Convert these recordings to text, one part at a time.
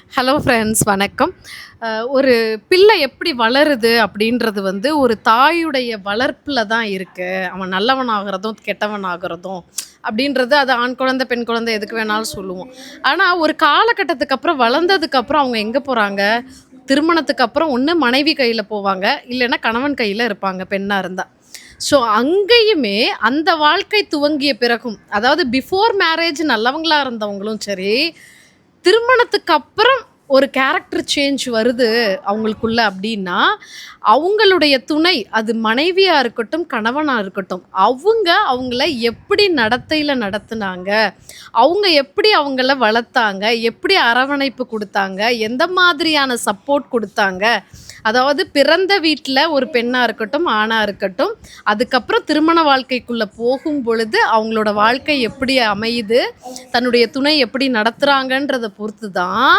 Hello friends, வணக்கம். ஒரு பிள்ளை எப்படி வளருது அப்படின்றது வந்து ஒரு தாயுடைய வளர்ப்பில் தான் இருக்குது. அவன் நல்லவன் ஆகிறதும் கெட்டவன் ஆகிறதும் அப்படின்றது அது ஆண் குழந்தை பெண் குழந்தை எதுக்கு வேணாலும் சொல்லுவோம். ஆனால் ஒரு காலகட்டத்துக்கு அப்புறம் வளர்ந்ததுக்கப்புறம் அவங்க எங்கே போகிறாங்க? திருமணத்துக்கு அப்புறம் ஒன்று மனைவி கையில் போவாங்க, இல்லைன்னா கணவன் கையில் இருப்பாங்க பெண்ணாக இருந்தால். ஸோ அங்கேயுமே அந்த வாழ்க்கை துவங்கிய பிறகும், அதாவது பிஃபோர் மேரேஜ் நல்லவங்களா இருந்தவங்களும் சரி, திருமணத்துக்கு அப்புறம் ஒரு கேரக்டர் சேஞ்ச் வருது அவங்களுக்குள்ள அப்படின்னா, அவங்களுடைய துணை அது மனைவியா இருக்கட்டும், கணவனா இருக்கட்டும், அவங்கள எப்படி நடத்தையில நடத்துனாங்க, அவங்க எப்படி அவங்கள வளர்த்தாங்க, எப்படி அரவணைப்பு குடுத்தாங்க, எந்த மாதிரியான சப்போர்ட் குடுத்தாங்க. அதாவது பிறந்த வீட்ல ஒரு பெண்ணா இருக்கட்டும், ஆணா இருக்கட்டும், அதுக்கப்புறம் திருமண வாழ்க்கைக்குள்ள போகும் பொழுது அவங்களோட வாழ்க்கை எப்படி அமையுது, தன்னுடைய துணை எப்படி நடத்துறாங்கன்றத பொறுத்து தான்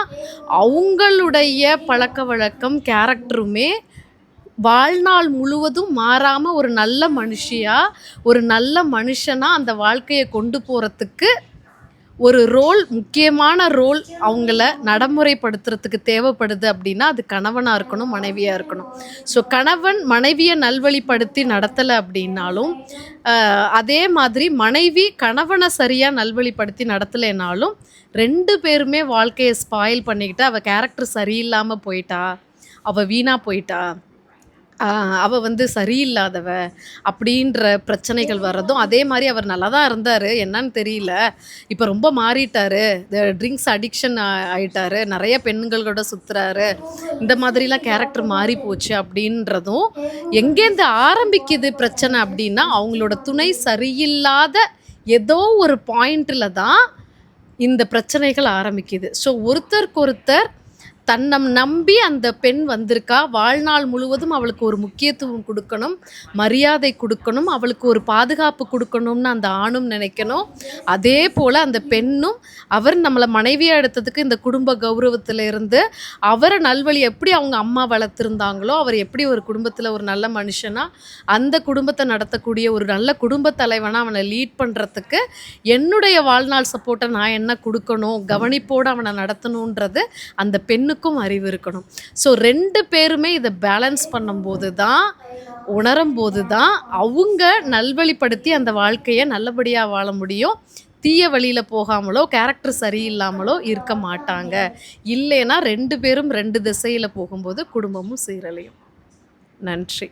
அவங்களுடைய பழக்கவழக்கம், கேரக்டருமே வாழ்நாள் முழுவதும் மாறாம ஒரு நல்ல மனுஷியா, ஒரு நல்ல மனுஷனா அந்த வாழ்க்கைய கொண்டு போறதுக்கு ஒரு முக்கியமான ரோல் அவங்கள நடைமுறைப்படுத்துறதுக்கு தேவைப்படுது அப்படின்னா, அது கணவனா இருக்கணும், மனைவியா இருக்கணும். ஸோ கணவன் மனைவிய நல்வழிப்படுத்தி நடத்தலை அப்படின்னாலும், அதே மாதிரி மனைவி கணவனை சரியா நல்வழிப்படுத்தி நடத்தலைனாலும், 2 பேருமே வாழ்க்கைய ஸ்பாயில் பண்ணிக்கிட்டு, அவ கேரக்டர் சரியில்லாம போயிட்டா, அவ வீணா போயிட்டா, அவ வந்து சரியில்லாதவ அப்படின்ற பிரச்சனைகள் வர்றதும், அதே மாரி அவர் நல்லா தான் இருந்தாரு. என்னன்னு தெரியல. இப்ப ரொம்ப மாறிட்டாரு. ட்ரிங்க்ஸ் அடிக்ஷன் ஆயிட்டாரு. நெறைய பெண்களோட சுத்துறாரு. இந்த மாதிரிலாம் கேரக்டர் மாறி போச்சு அப்படின்றதும், எங்கேருந்து ஆரம்பிக்குது பிரச்சனை அப்படின்னா, அவங்களோட துணை சரியில்லாத ஏதோ ஒரு பாயிண்ட்ல தான் இந்த பிரச்சனைகள் ஆரம்பிக்குது. ஸோ ஒருத்தருக்கொருத்தர் தன்னை நம்பி அந்த பெண் வந்திருக்கா, வாழ்நாள் முழுவதும் அவளுக்கு ஒரு முக்கியத்துவம் கொடுக்கணும், மரியாதை கொடுக்கணும், அவளுக்கு ஒரு பாதுகாப்பு கொடுக்கணும்னு அந்த ஆணும் நினைக்கணும். அதே போல் அந்த பெண்ணும் அவர் நம்மளை மனைவியாக எடுத்ததுக்கு இந்த குடும்ப கௌரவத்தில் இருந்து அவரை நல்வழி எப்படி அவங்க அம்மா வளர்த்துருந்தாங்களோ, அவர் எப்படி ஒரு குடும்பத்தில் ஒரு நல்ல மனுஷனாக அந்த குடும்பத்தை நடத்தக்கூடிய ஒரு நல்ல குடும்ப தலைவனாக அவனை லீட் பண்ணுறதுக்கு என்னுடைய வாழ்நாள் சப்போர்ட்டை நான் என்ன கொடுக்கணும், கவனிப்போடு அவனை நடத்தணுன்றது அந்த பெண்ணுக்கும் அறிவு இருக்கணும். ஸோ 2 பேருமே இதை பேலன்ஸ் பண்ணும்போது தான், உணரும் போது தான் அவங்க நல்வழிப்படுத்தி அந்த வாழ்க்கையை நல்லபடியாக வாழ முடியும். தீய வழியில் போகாமலோ கேரக்டர் சரியில்லாமலோ இருக்க மாட்டாங்க. இல்லைன்னா 2 பேரும் 2 திசையில் போகும்போது குடும்பமும் சீரழியும். நன்றி.